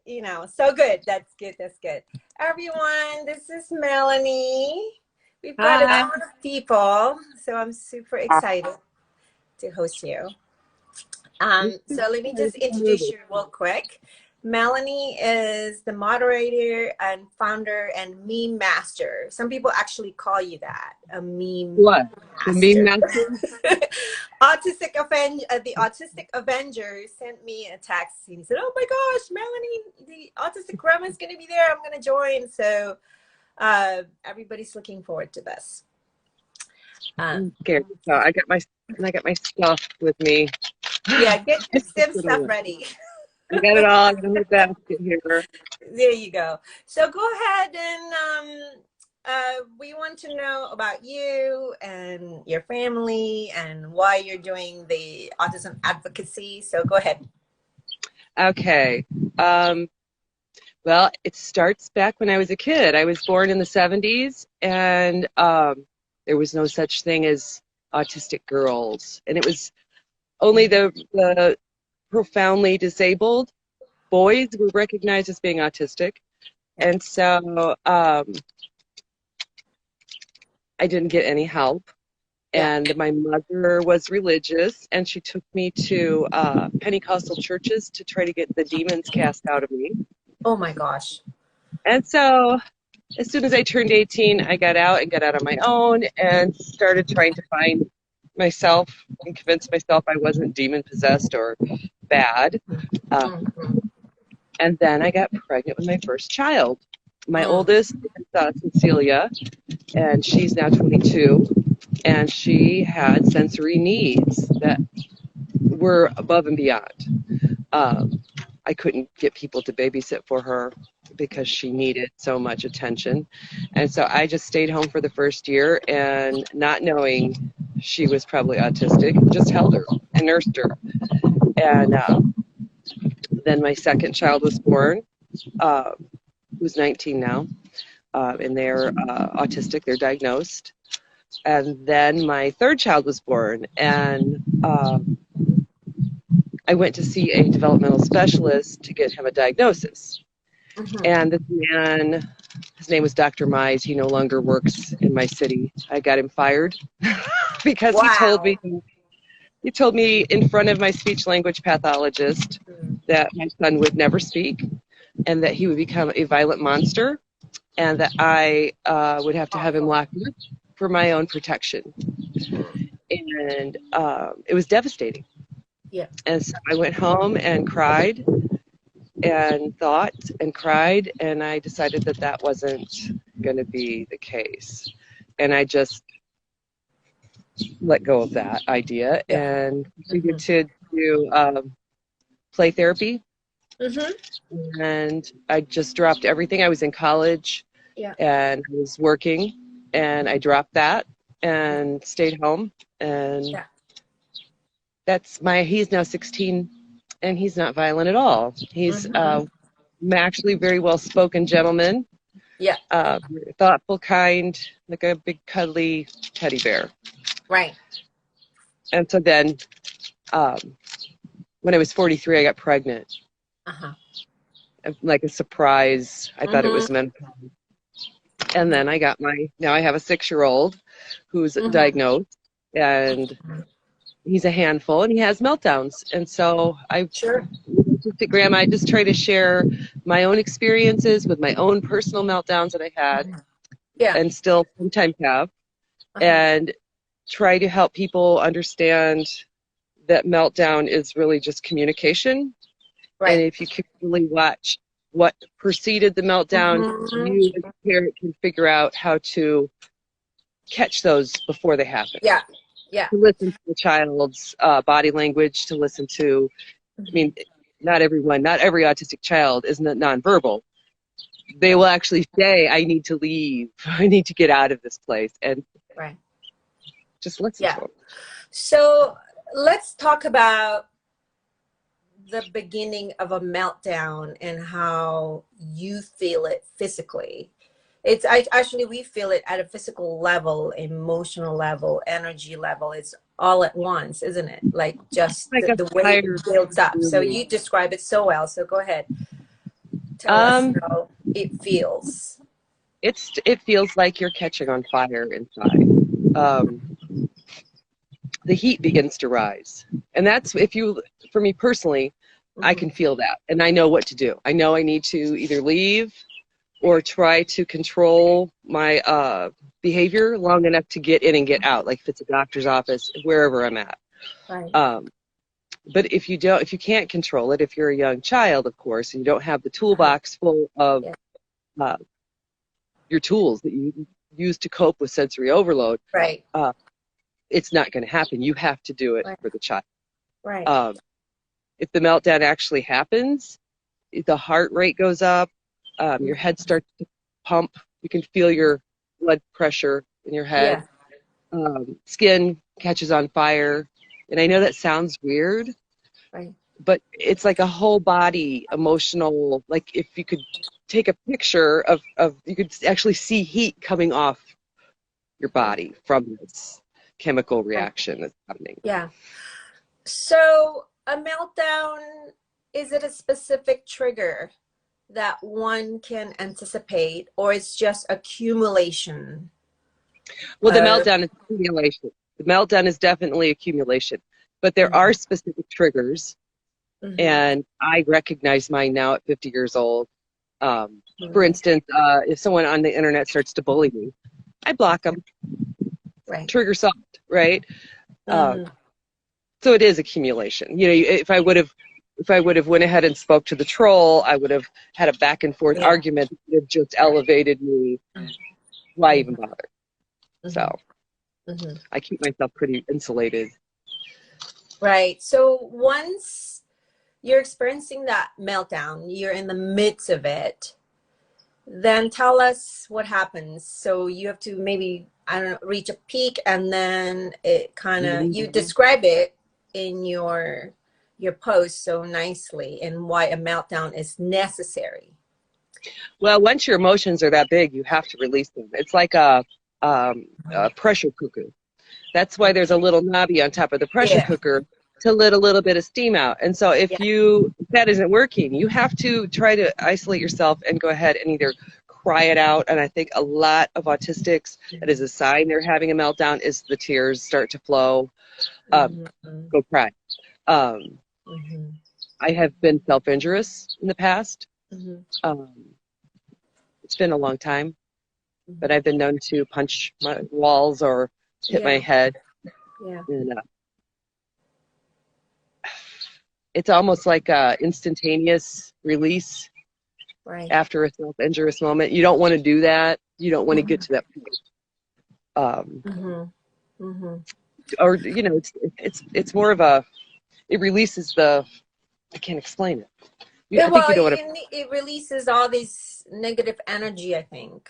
you know, so good. That's good. That's good. Everyone, this is Melanie. We've got a lot of people, so I'm super excited to host you. So let me just introduce you real quick. Melanie is the moderator and founder and meme master. Some people actually call you that, a meme What? master. The meme master? The Autistic Avenger sent me a text. He said, "Oh my gosh, Melanie, the Autistic Grandma is going to be there. I'm going to join." So everybody's looking forward to this. I'm scared. So I got my stuff with me. Yeah, get your sim stuff ready. I got it all. I got my basket here. There you go. So go ahead and we want to know about you and your family and why you're doing the autism advocacy. So go ahead. Okay. Well, it starts back when I was a kid. I was born in the 70s, and there was no such thing as autistic girls. And it was only the profoundly disabled boys were recognized as being autistic. And so I didn't get any help. And my mother was religious, and she took me to Pentecostal churches to try to get the demons cast out of me. Oh my gosh. And so as soon as I turned 18, I got out and got out on my own and started trying to find myself and convince myself I wasn't demon possessed or bad. And then I got pregnant with my first child. My oldest is Cecilia, and she's now 22, and she had sensory needs that were above and beyond. I couldn't get people to babysit for her because she needed so much attention. And so I just stayed home for the first year, and not knowing she was probably autistic, just held her and nursed her. And then my second child was born, who's 19 now, and they're autistic, they're diagnosed. And then my third child was born, and I went to see a developmental specialist to get him a diagnosis. And this man, his name was Dr. Mize. He no longer works in my city. I got him fired because he told me in front of my speech language pathologist that my son would never speak and that he would become a violent monster and that I would have to have him locked up for my own protection. And it was devastating. Yeah. And so I went home and cried and thought and cried, and I decided that that wasn't going to be the case. And I just let go of that idea and proceeded to do play therapy. And I just dropped everything. I was in college and I was working, and I dropped that and stayed home. And that's he's now 16, and he's not violent at all. He's actually very well-spoken gentleman. Thoughtful, kind, like a big cuddly teddy bear. Right. And so then when I was 43, I got pregnant. Like a surprise. I thought it was meant. And then I got now I have a 6-year-old who's diagnosed, and he's a handful, and he has meltdowns. And so Instagram, I just try to share my own experiences with my own personal meltdowns that I had and still sometimes have, and try to help people understand that meltdown is really just communication. And if you carefully watch what preceded the meltdown, you as a parent can figure out how to catch those before they happen. To listen to the child's body language, to listen to, I mean, not every autistic child is nonverbal. They will actually say, I need to leave. I need to get out of this place. And just listen to them. So let's talk about the beginning of a meltdown and how you feel it physically. We feel it at a physical level, emotional level, energy level. It's all at once, isn't it? Like just the way it builds up. So you describe it so well. So go ahead. Tell us how it feels. It feels like you're catching on fire inside. The heat begins to rise, and that's for me personally, I can feel that, and I know what to do. I know I need to either leave or try to control my behavior long enough to get in and get out, like if it's a doctor's office, wherever I'm at. Right. But if you can't control it, if you're a young child, of course, and you don't have the toolbox full of your tools that you use to cope with sensory overload, right, it's not going to happen. You have to do it for the child. Right. If the meltdown actually happens, the heart rate goes up, your head starts to pump. You can feel your blood pressure in your head. Skin catches on fire. And I know that sounds weird, right, but it's like a whole body emotional, like if you could take a picture of you could actually see heat coming off your body from this chemical reaction that's happening. Yeah. So a meltdown, is it a specific trigger that one can anticipate, or it's just accumulation? Well, the meltdown is accumulation. The meltdown is definitely accumulation, but there are specific triggers, and I recognize mine now at 50 years old. For instance, if someone on the internet starts to bully me, I block them. Right. Trigger solved, right? So it is accumulation. You know, if I would have went ahead and spoke to the troll, I would have had a back and forth argument that would have just elevated me. Why even bother? So I keep myself pretty insulated. Right. So once you're experiencing that meltdown, you're in the midst of it, then tell us what happens. So you have to maybe, I don't know, reach a peak, and then it kind of, you describe it in your post so nicely, and why a meltdown is necessary. Well, once your emotions are that big, you have to release them. It's like a pressure cooker. That's why there's a little knobby on top of the pressure cooker to let a little bit of steam out. And so if that isn't working, you have to try to isolate yourself and go ahead and either cry it out. And I think a lot of autistics, that is a sign they're having a meltdown, is the tears start to flow. Go cry. I have been self-injurious in the past. It's been a long time, but I've been known to punch my walls or hit my head. And, it's almost like a instantaneous release after a self-injurious moment. You don't want to do that. You don't want to get to that point. Or, you know, it's more of a, it releases I can't explain it. It releases all this negative energy, I think.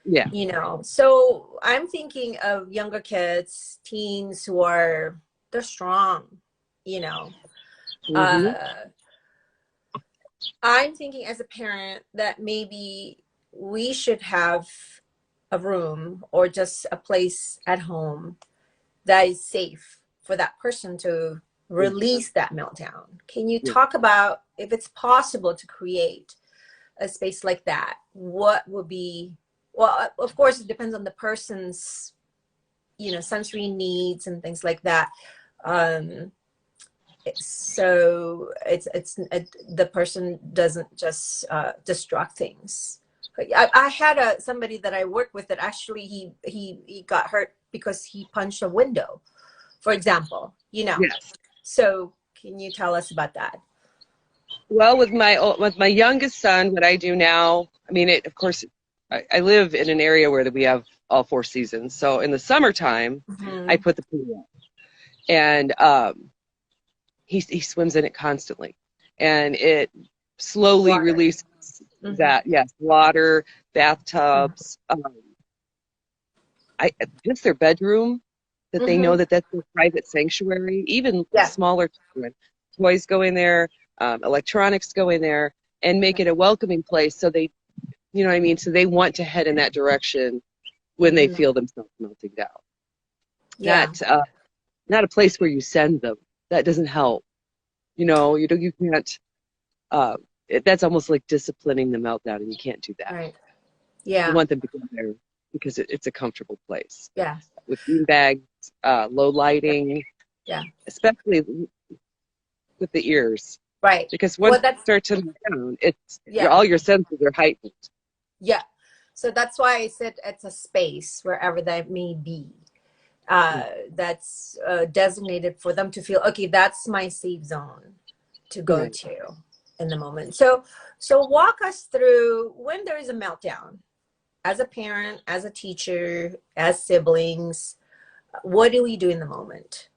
Yeah. You know, so I'm thinking of younger kids, teens who they're strong, you know. I'm thinking as a parent that maybe we should have a room or just a place at home that is safe for that person to release that meltdown. Can you talk about if it's possible to create a space like that? What would be, well, of course, it depends on the person's, you know, sensory needs and things like that. So the person doesn't just destruct things. I had somebody that I worked with that actually he got hurt because he punched a window, for example, you know. Yes. So can you tell us about that? Well, with my youngest son, what I do now, I mean, of course, I live in an area where we have all 4 seasons. So in the summertime, I put the pool up, and he swims in it constantly, and it slowly releases that. Yes, water, bathtubs. Just their bedroom, that they know that that's their private sanctuary. Even smaller children, toys go in there, electronics go in there, and make it a welcoming place. So they, you know what I mean? So they want to head in that direction when they feel themselves melting down. Not a place where you send them. That doesn't help. You know, you can't that's almost like disciplining the meltdown, and you can't do that. Right. You Yeah. want them to go there because it's a comfortable place. Yeah. With bean bags, low lighting, Yeah. especially with the ears. Right. Because once Well, you start to move down, it's yeah. all your senses are heightened. Yeah. So that's why I said it's a space wherever that may be. That's designated for them to feel, okay, that's my safe zone to go Right. to in the moment. So walk us through when there is a meltdown, as a parent, as a teacher, as siblings, what do we do in the moment?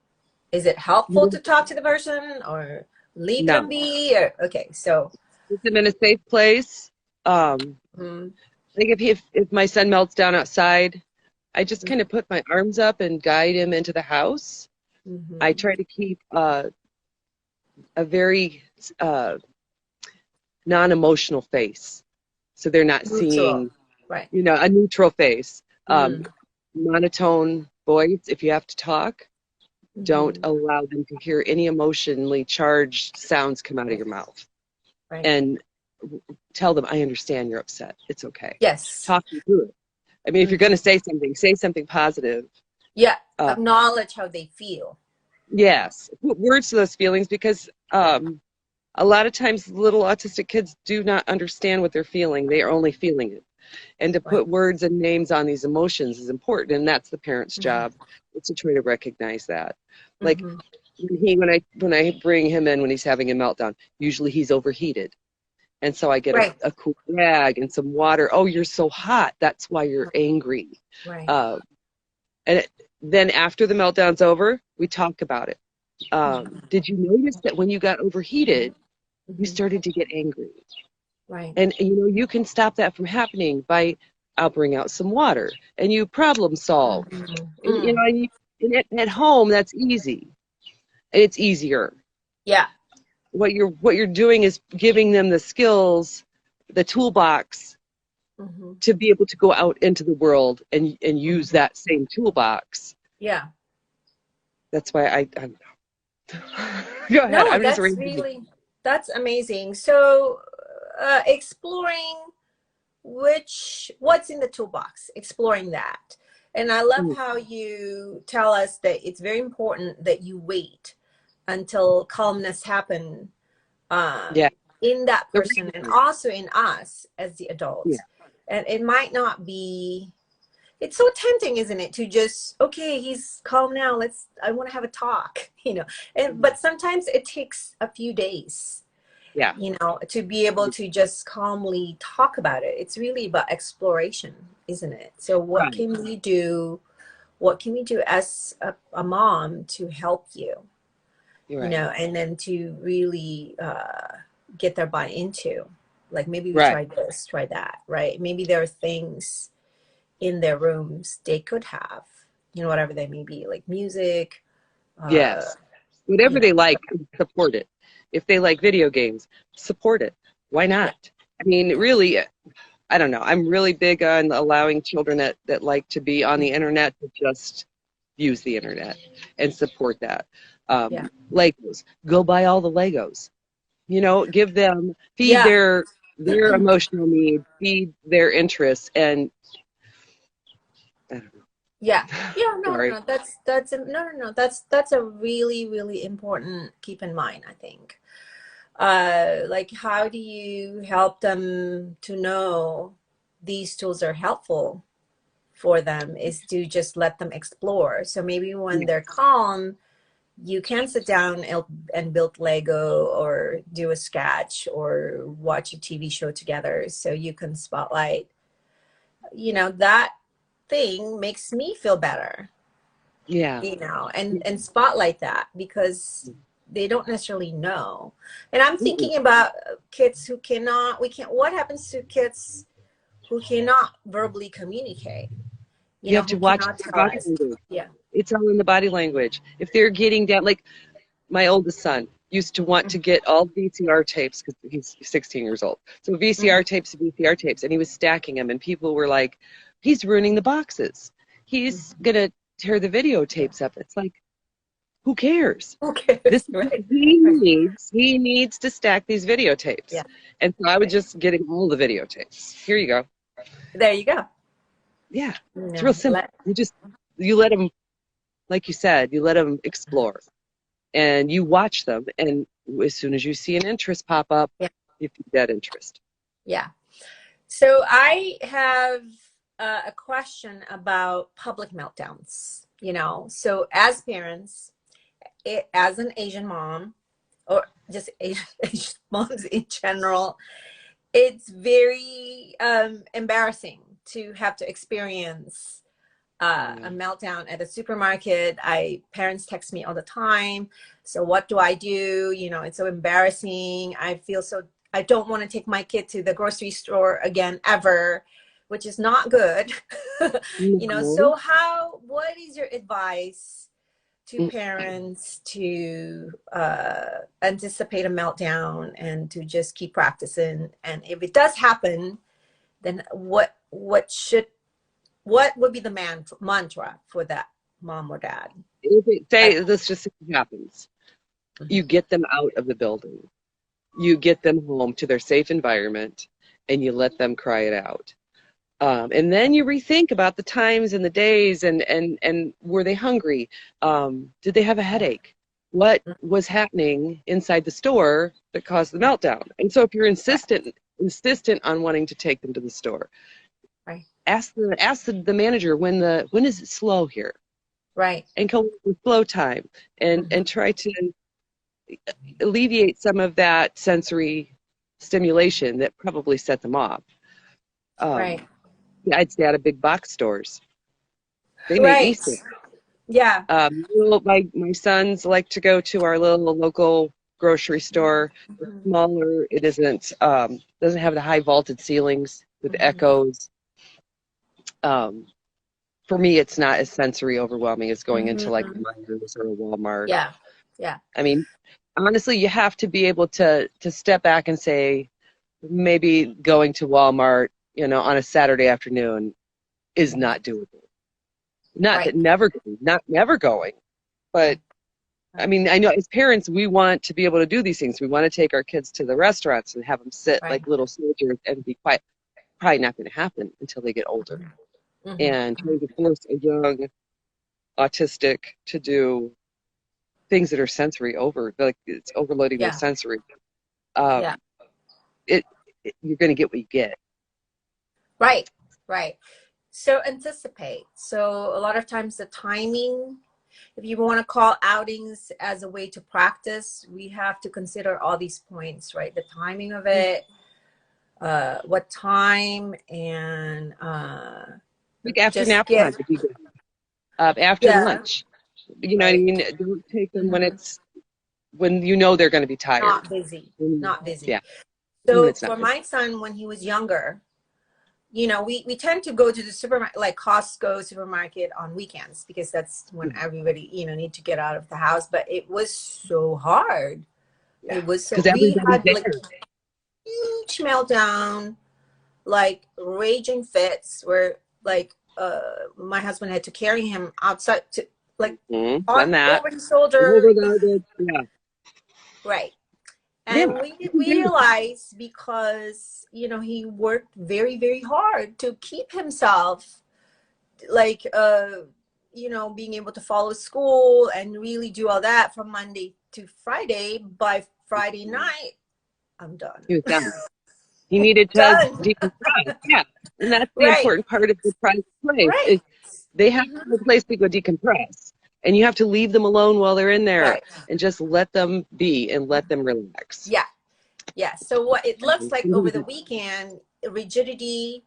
Is it helpful to talk to the person or leave them be? Or, okay, so put them in a safe place. Like if my son melts down outside, I just kind of put my arms up and guide him into the house. I try to keep a very non-emotional face, so they're not seeing, right, a neutral face. Monotone voice. If you have to talk, don't allow them to hear any emotionally charged sounds come out of your mouth. right. And tell them, I understand you're upset. It's okay. Yes. Talk them through it. I mean, if you're going to say something positive. Yeah. Acknowledge how they feel. Yes. Put words to those feelings, because a lot of times little autistic kids do not understand what they're feeling. They are only feeling it. And to put words and names on these emotions is important, and that's the parent's job. It's to try to recognize that. Like when I bring him in when he's having a meltdown, usually he's overheated. And so I get a cool rag and some water. Oh, you're so hot. That's why you're angry. Right. Then after the meltdown's over, we talk about it. Did you notice that when you got overheated, you started to get angry? Right. And you can stop that from happening by, I'll bring out some water, and you problem solve. And at home, that's easy. And it's easier. Yeah. What you're doing is giving them the skills, the toolbox, to be able to go out into the world and use that same toolbox. Yeah. That's why I don't know. Go ahead. No, that's amazing. So exploring what's in the toolbox, exploring that. And I love how you tell us that it's very important that you wait until calmness happen in that person and also in us as the adults. And it might not be, it's so tempting, isn't it, to just, okay, he's calm now, I want to have a talk, but sometimes it takes a few days, to be able to just calmly talk about it. It's really about exploration, isn't it? So what can we do as a mom to help you, and then to really get their buy into, like, maybe we try this, try that, right? Maybe there are things in their rooms they could have, whatever they may be, like music. Whatever they like, support it. If they like video games, support it. Why not? I mean, really, I don't know. I'm really big on allowing children that like to be on the internet to just use the internet and support that. Legos. Go buy all the Legos. Give them, feed their emotional needs, feed their interests, and I don't know. No. That's a really, really important keep in mind, I think. Like, how do you help them to know these tools are helpful for them is to just let them explore. So maybe when they're calm, you can sit down and build Lego or do a sketch or watch a TV show together, so you can spotlight, that thing makes me feel better. And spotlight that, because they don't necessarily know. And I'm thinking about kids what happens to kids who cannot verbally communicate? You have to watch the body language. It's all in the body language. If they're getting down, like my oldest son used to want to get all VCR tapes, because he's 16 years old. So VCR tapes, and he was stacking them, and people were like, he's ruining the boxes. He's going to tear the videotapes up. It's like, Who cares? Who cares? This Right. he needs to stack these videotapes. Yeah. And so I would just get him all the videotapes. Here you go. There you go. Yeah. It's real No, simple. You let them, like you said, you let them explore. And you watch them, and as soon as you see an interest pop up, yeah. you feed that interest. Yeah. So I have a question about public meltdowns. So as parents, as an Asian mom, or just Asian moms in general, it's very embarrassing to have to experience a meltdown at a supermarket. Parents text me all the time. So what do I do? It's so embarrassing. I don't want to take my kid to the grocery store again ever, which is not good. So what is your advice to parents to anticipate a meltdown and to just keep practicing? And if it does happen, then what would be the mantra for that mom or dad? This just happens. You get them out of the building. You get them home to their safe environment, and you let them cry it out. And then you rethink about the times and the days, and were they hungry? Did they have a headache? What was happening inside the store that caused the meltdown? And so if you're insistent on wanting to take them to the store, right, ask the manager when is it slow here? Right. And come with slow time and try to alleviate some of that sensory stimulation that probably set them off. Right. I'd stay out of big box stores. They make me sick. Yeah. My sons like to go to our little local grocery store. It's smaller. It doesn't have the high vaulted ceilings with echoes. For me, it's not as sensory overwhelming as going into like a Myers or a Walmart. Yeah. Yeah. I mean, honestly, you have to be able to step back and say, maybe going to Walmart, on a Saturday afternoon is not doable. Not that never going, but I mean, I know as parents, we want to be able to do these things. We want to take our kids to the restaurants and have them sit like little soldiers and be quiet. Probably not going to happen until they get older. And trying to force a young autistic to do things that are sensory like it's overloading their sensory. You're going to get what you get. Right. So anticipate. So a lot of times the timing, if you want to call outings as a way to practice, we have to consider all these points, right? The timing of it, what time, and like after nap time. After lunch. You know what I mean? Don't take them when they're going to be tired. Not busy. Yeah. So for my son, when he was younger, we tend to go to the supermarket, like Costco supermarket on weekends, because that's when everybody, need to get out of the house. But it was so hard. Yeah. It was so, we had like huge meltdown, like raging fits where like my husband had to carry him outside to like over his shoulder. Right. And we realized, because he worked very, very hard to keep himself like being able to follow school and really do all that from Monday to Friday. By Friday night, I'm done. He was done. He needed to decompress. Yeah. And that's the important part of the private place. Right. They have to have a place to go decompress. And you have to leave them alone while they're in there and just let them be and let them relax. Yeah. Yeah. So what it looks like over the weekend, rigidity,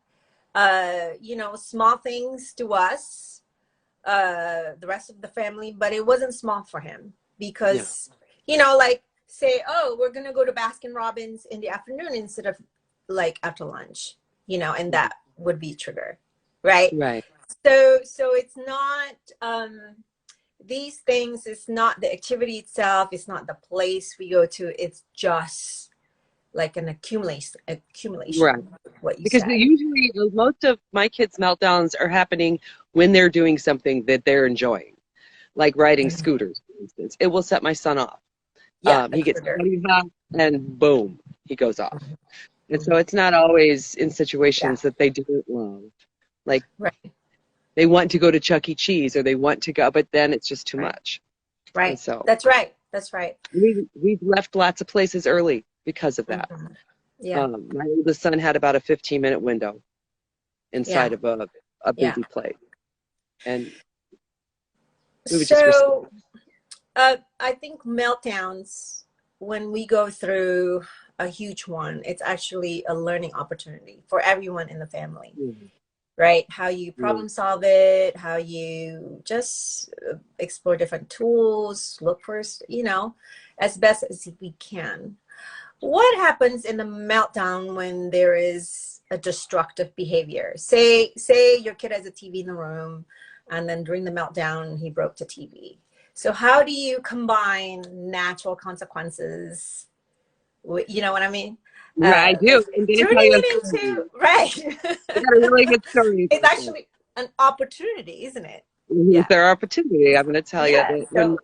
small things to us, the rest of the family, but it wasn't small for him because, like say, oh, we're going to go to Baskin Robbins in the afternoon instead of like after lunch, and that would be trigger. Right. Right. So it's not, these things, it's not the activity itself, it's not the place we go to, it's just like an accumulation. Right. What you because said. Usually most of my kids' meltdowns are happening when they're doing something that they're enjoying, like riding scooters. for instance, it will set my son off. Yeah, He gets for sure. study hot, and boom, he goes off. And so it's not always in situations that they didn't love. Like Right. they want to go to Chuck E. Cheese or they want to go, but then it's just too much. And Right. so That's right. That's right. we've left lots of places early because of that. Yeah. My oldest son had about a 15-minute window inside Yeah. of a Yeah. busy place. And we would just So I think meltdowns, when we go through a huge one, it's actually a learning opportunity for everyone in the family, right? How you problem solve it, how you just explore different tools, look for, as best as we can. What happens in the meltdown when there is a destructive behavior? Say your kid has a TV in the room, and then during the meltdown, he broke the TV. So how do you combine natural consequences? You know what I mean? Yeah, I do. I'm going to tell Turning you a it story. into, right. I got a really good story. It's actually an opportunity, isn't it? It's their opportunity. I'm going to tell you Yeah. that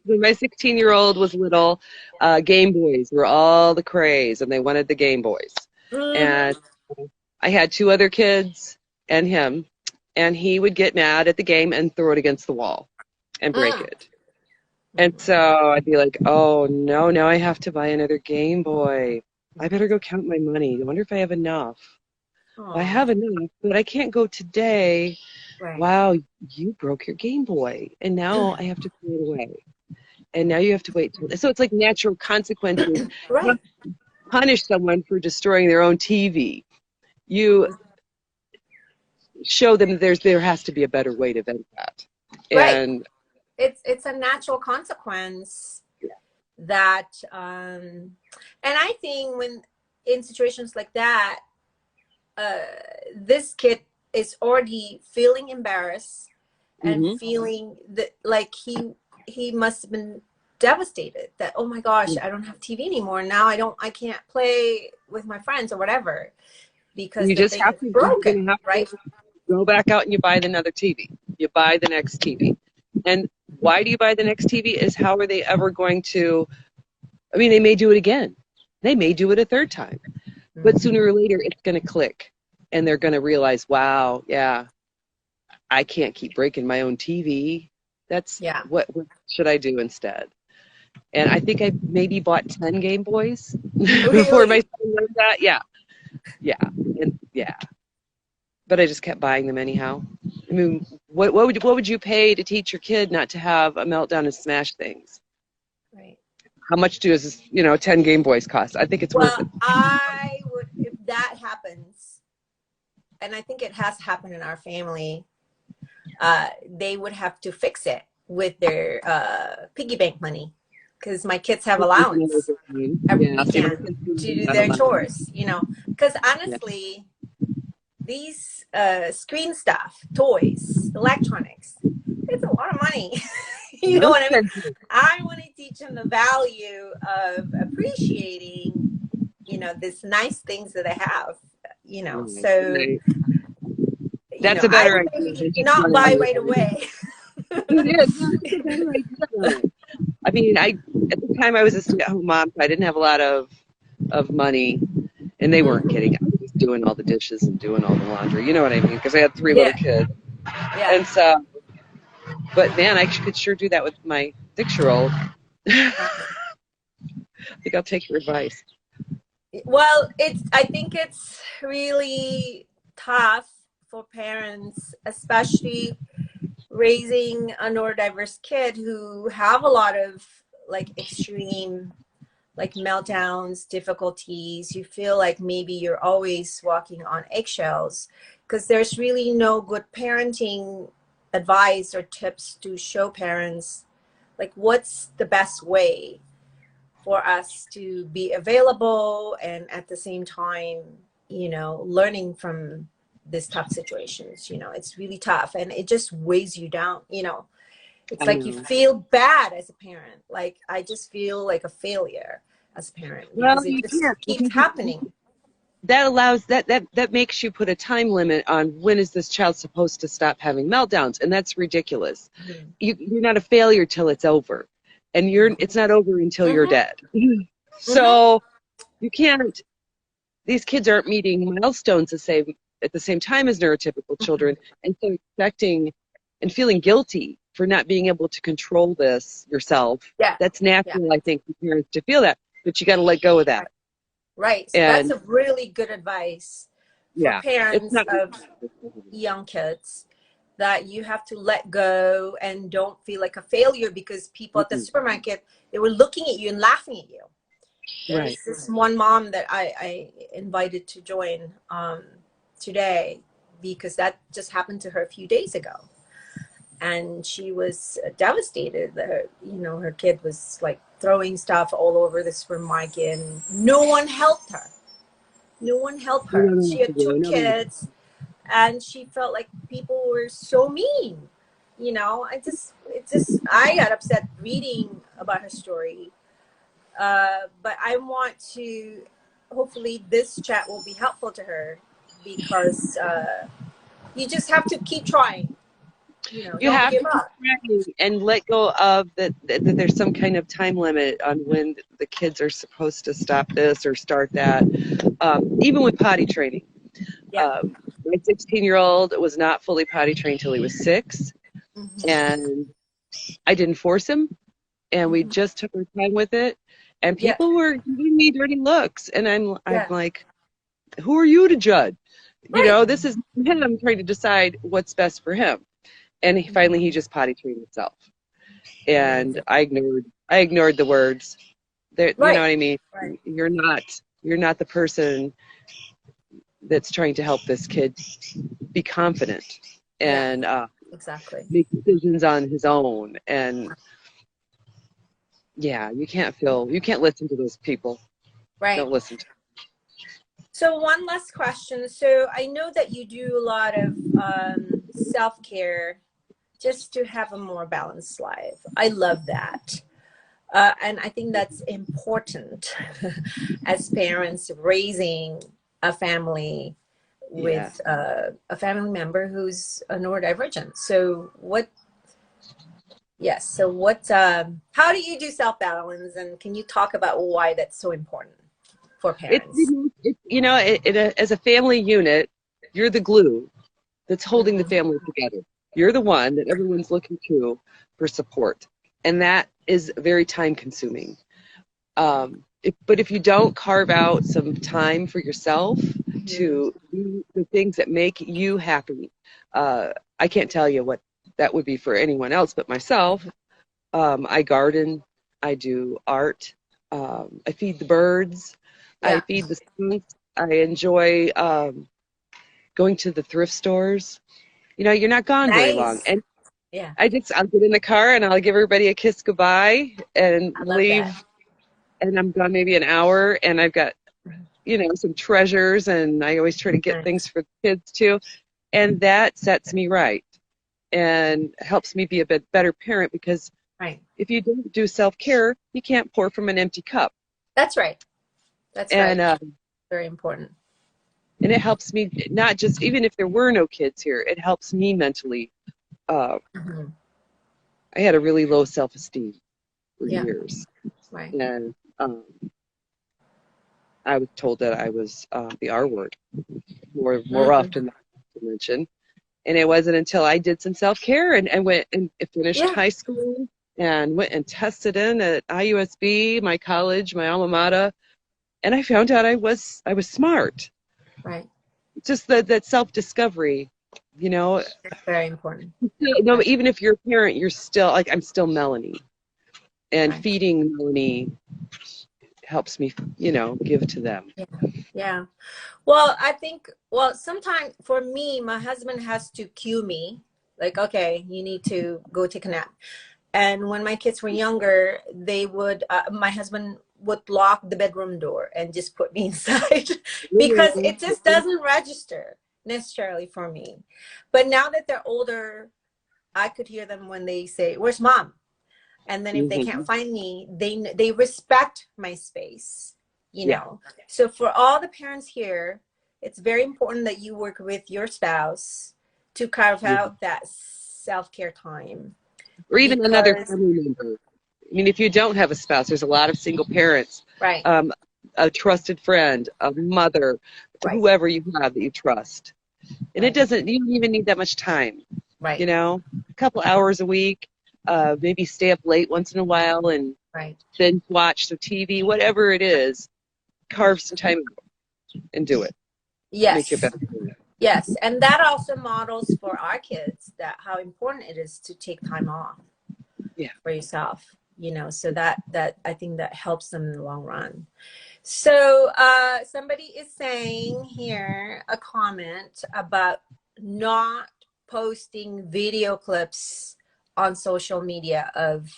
when my 16-year-old was little, Game Boys were all the craze, and they wanted the Game Boys. And I had two other kids and him, and he would get mad at the game and throw it against the wall and break it. And so I'd be like, oh, no, now I have to buy another Game Boy. I better go count my money. I wonder if I have enough. Well, I have enough, but I can't go today. Right. Wow, you broke your Game Boy, and now I have to throw it away. And now you have to wait. So it's like natural consequences. Right. You don't punish someone for destroying their own TV. You show them that there has to be a better way to vent that. Right. And it's a natural consequence that and I think when in situations like that, this kid is already feeling embarrassed and feeling that like he must have been devastated that, oh my gosh, I don't have TV anymore. Now I can't play with my friends or whatever because you just have to broken, right? Go back out and you buy another TV. You buy the next TV. And why do you buy the next TV is how are they ever going to, I mean, they may do it again. They may do it a third time. But sooner or later, it's going to click. And they're going to realize, wow, yeah, I can't keep breaking my own TV. That's what should I do instead? And I think I maybe bought 10 Game Boys before my son learned that. Yeah. But I just kept buying them anyhow. I mean, what would you pay to teach your kid not to have a meltdown and smash things? Right. How much does 10 Game Boys cost? I think it's worth it. I would, if that happens, and I think it has happened in our family, they would have to fix it with their piggy bank money, because my kids have allowance every weekend to do their chores, because honestly, these screen stuff, toys, electronics, it's a lot of money. You know what I mean? I want to teach them the value of appreciating, these nice things that I have, so that's a better idea. Not buy right away. It is. That's a better idea. I mean, at the time I was a stay-at-home mom, so I didn't have a lot of money, and they weren't kidding. I was doing all the dishes and doing all the laundry. You know what I mean? Because I had 3 little kids. Yeah. And so, but man, I could sure do that with my 6-year-old. I think I'll take your advice. Well, I think it's really tough for parents, especially raising a neurodiverse kid who have a lot of extreme meltdowns, difficulties. You feel like maybe you're always walking on eggshells because there's really no good parenting advice or tips to show parents what's the best way for us to be available and at the same time, learning from these tough situations. It's really tough and it just weighs you down. It's like you feel bad as a parent. I just feel like a failure as a parent because it just keeps happening. that allows that makes you put a time limit on when is this child supposed to stop having meltdowns, and that's ridiculous. Mm-hmm. You're not a failure till it's over, and it's not over until you're Mm-hmm. dead. Mm-hmm. So you can't. These kids aren't meeting milestones at the same time as neurotypical children, and so expecting and feeling guilty for not being able to control this yourself. Yeah. That's Yeah. natural, I think, for parents to feel that, but you got to let go of that. Right. So that's And a really good advice for yeah, it's parents not. of young kids, that you have to let go and don't feel like a failure because people at the supermarket, they were looking at you and laughing at you. There's Right. this one mom that I invited to join today because that just happened to her a few days ago. And she was devastated that her kid was like throwing stuff all over the supermarket and no one helped her. No one helped her. She had two kids and she felt like people were so mean. I got upset reading about her story. But I want to, hopefully this chat will be helpful to her because you just have to keep trying. You Don't have give to keep up. trying and let go of that there's some kind of time limit on when the kids are supposed to stop this or start that. Even with potty training. Yeah. My 16-year-old was not fully potty trained till he was 6, and I didn't force him, and we just took our time with it. And Yeah. people were giving me dirty looks, and I'm Yeah. like, who are you to judge? Right. This is him trying to decide what's best for him. And he just potty trained himself, and I ignored the words. There, you know what I mean? Right. You're not the person that's trying to help this kid be confident and Exactly. make decisions on his own. And yeah, you can't listen to those people. Right. Don't listen to them. So one last question. So I know that you do a lot of self-care just to have a more balanced life. I love that. And I think that's important as parents raising a family with a family member who's a neurodivergent. So how do you do self-balance, and can you talk about why that's so important for parents? As a family unit, you're the glue that's holding the family together. You're the one that everyone's looking to for support. And that is very time consuming. But if you don't carve out some time for yourself to do the things that make you happy, I can't tell you what that would be for anyone else but myself. I garden, I do art, I feed the birds, I feed the skunks, I enjoy going to the thrift stores. You're not gone very long. And I'll get in the car and I'll give everybody a kiss goodbye and leave. And I'm gone maybe an hour, and I've got, some treasures, and I always try to get things for the kids too. And that sets me right and helps me be a bit better parent, because if you don't do self-care, you can't pour from an empty cup. That's right. That's right. Very important. And it helps me not just, even if there were no kids here, it helps me mentally. I had a really low self-esteem for years. Right. And I was told that I was the R word more often than I mention. And it wasn't until I did some self-care and went and finished high school and went and tested in at IUSB, my college, my alma mater, and I found out I was smart. Right. Just that self-discovery, That's very important. Even if you're a parent, you're still like, I'm still Melanie. And feeding Melanie helps me, give to them. Yeah. Well, I think, sometimes for me, my husband has to cue me, like, okay, you need to go take a nap. And when my kids were younger, my husband would lock the bedroom door and just put me inside because it just doesn't register necessarily for me. But now that they're older, I could hear them when they say, "Where's mom?" And then if they can't find me, they respect my space. you know. So for all the parents here, it's very important that you work with your spouse to carve out that self-care time. Or even another family member. I mean, if you don't have a spouse, there's a lot of single parents. Right. A trusted friend, a mother, whoever you have that you trust. And you don't even need that much time. Right. You know, a couple hours a week, maybe stay up late once in a while and then watch some TV, whatever it is, carve some time and do it. Yes. Make your best. Yes. And that also models for our kids that how important it is to take time off for yourself, you know, so that I think that helps them in the long run. So somebody is saying here a comment about not posting video clips on social media of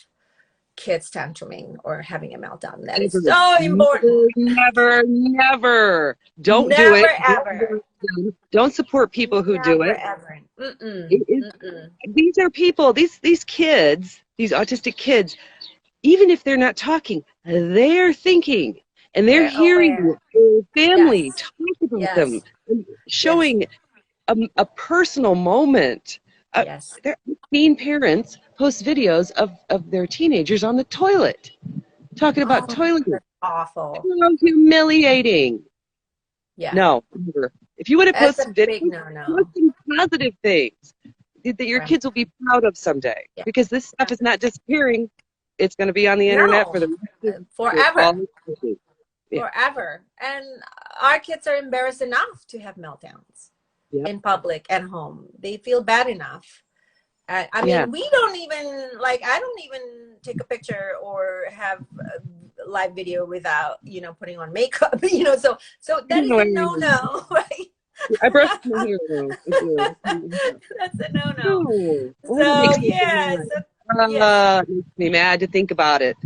kids tantruming or having a meltdown. That is so important. Never. Don't do it. Ever. Don't support people who do it. These are people, these kids, these autistic kids, even if they're not talking, they're thinking. And they're hearing their family talk about them, and showing a personal moment. I've seen parents post videos of their teenagers on the toilet, talking about toilet. That's awful. So humiliating. Yeah. No. If you would have posted videos, post some positive things that your kids will be proud of someday. Because this stuff is not disappearing. It's going to be on the internet for forever. Forever. And our kids are embarrassed enough to have meltdowns in public and home. They feel bad enough. I mean, we don't even, like, I don't even take a picture or have a live video without, you know, putting on makeup, you know, so that is a no-no, right? I brushed my hair though. That's a no-no. So, makes me mad to think about it.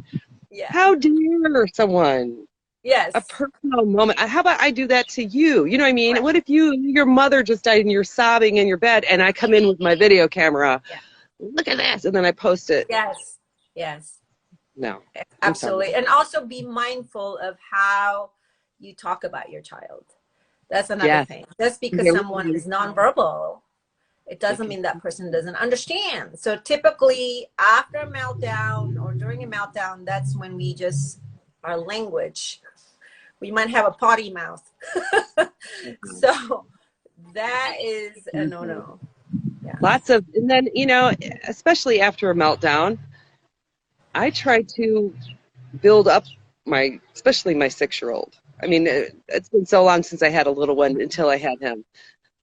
Yeah. How dare someone? Yes. A personal moment. How about I do that to you? You know what I mean? Right. What if your mother just died and you're sobbing in your bed and I come in with my video camera? Yeah. Look at this. And then I post it. Yes. Yes. No. Absolutely. And also be mindful of how you talk about your child. That's another thing. Just because someone is nonverbal, it doesn't mean that person doesn't understand. So typically after a meltdown or during a meltdown, that's when we just, our language, we might have a potty mouth. So that is a no-no. Yeah. Lots of, and then, you know, especially after a meltdown, I try to build up especially my 6-year-old. I mean, it's been so long since I had a little one until I had him.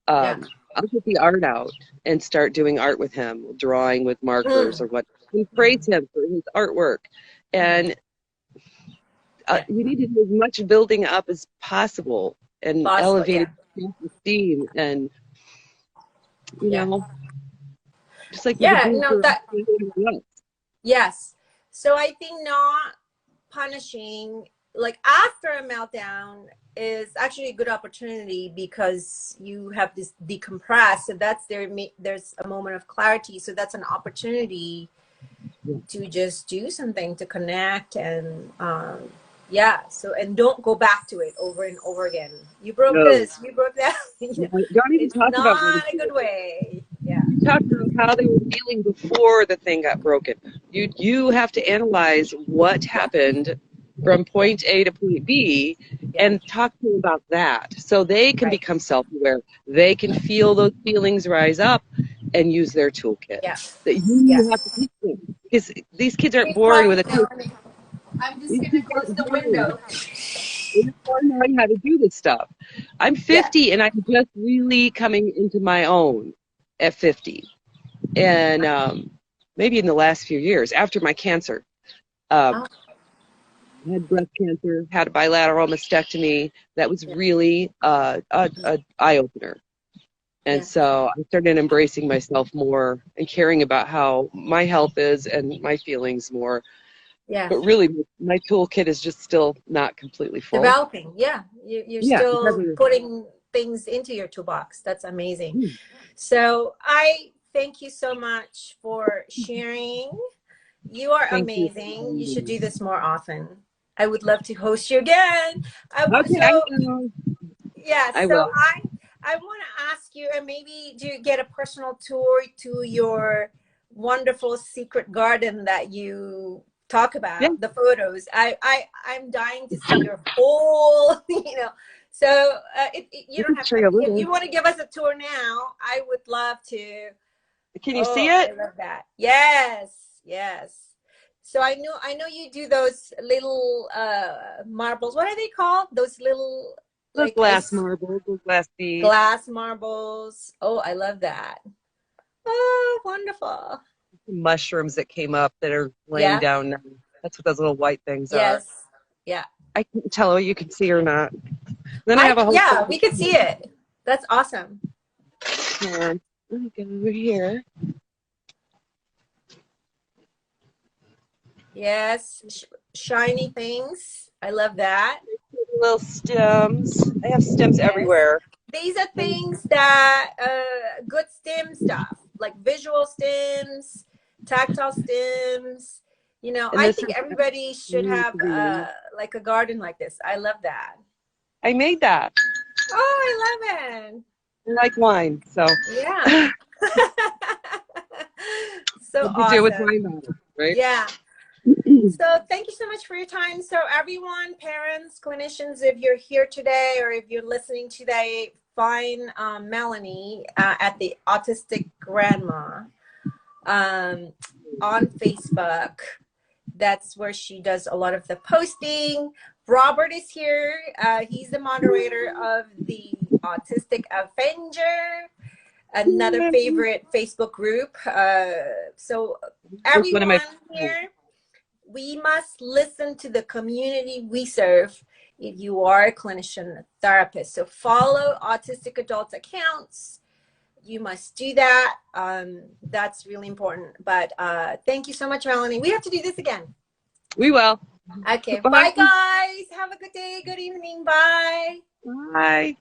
I'll get the art out and start doing art with him, drawing with markers or what. And praise him for his artwork. And you need to do as much building up as possible and elevating self-esteem and, you know, just like yes. So I think not punishing, like after a meltdown is actually a good opportunity because you have this decompress. So that's there's a moment of clarity. So that's an opportunity to just do something to connect and so and don't go back to it over and over again. You broke this, you broke that. Don't even talk about not a good way. Yeah. Talk about how they were feeling before the thing got broken. You have to analyze what happened from point A to point B and talk to them about that so they can become self-aware. They can feel those feelings rise up and use their toolkit. Yeah. That you have to teach them. Because these kids aren't born with a toolkit. I'm just going to close the window. They're learning how to do this stuff. I'm 50 and I'm just really coming into my own at 50. And maybe in the last few years, after my cancer. I had breast cancer, had a bilateral mastectomy. That was really an eye-opener. And so I started embracing myself more and caring about how my health is and my feelings more. Yeah. But really, my toolkit is just still not completely full. Developing, You're still putting things into your toolbox. That's amazing. So I thank you so much for sharing. You are amazing. You should do this more often. I would love to host you again. Okay, I So will. yeah, I so will. I want to ask you, and maybe do you get a personal tour to your wonderful secret garden that you talk Yeah, about, the photos? I'm dying to see your whole, So you I don't can have, show you a if little. you want to give us a tour now, I would love to. Can you see Oh, it? I love that. Yes, yes. So I know you do those little marbles. What are they called? Those little Those like glass ice marbles, those glass beads, glass marbles. Oh, I love that. Oh, wonderful. mushrooms that came up that are laying Yeah. down now. That's what those little white things are. Yes. Yeah. I can't tell whether you can see or not. Then I I have a whole yeah, set we could see it. That's awesome. here. Let me go over here. Yes. Shiny things. I love that. Little stems. I have stems Yes. everywhere. These are things that good stem stuff, like visual stems, tactile stems. And I this think is everybody should have like a garden like this. I love that. I made that. Oh, I love it. I like wine, so Yeah. So what you do with awesome. wine matters, right? Yeah. So thank you so much for your time. So everyone, parents, clinicians, if you're here today or if you're listening today, find Melanie at the Autistic Grandma on Facebook. That's where she does a lot of the posting. Robert is here. He's the moderator of the Autistic Avenger, another favorite Facebook group. So That's one of my everyone here, we must listen to the community we serve if you are a clinician, a therapist. So follow autistic adults accounts. You must do that. That's really important. But thank you so much, Melanie. We have to do this again. We will. Okay. Bye. Bye, guys. Have a good day. Good evening. Bye. Bye.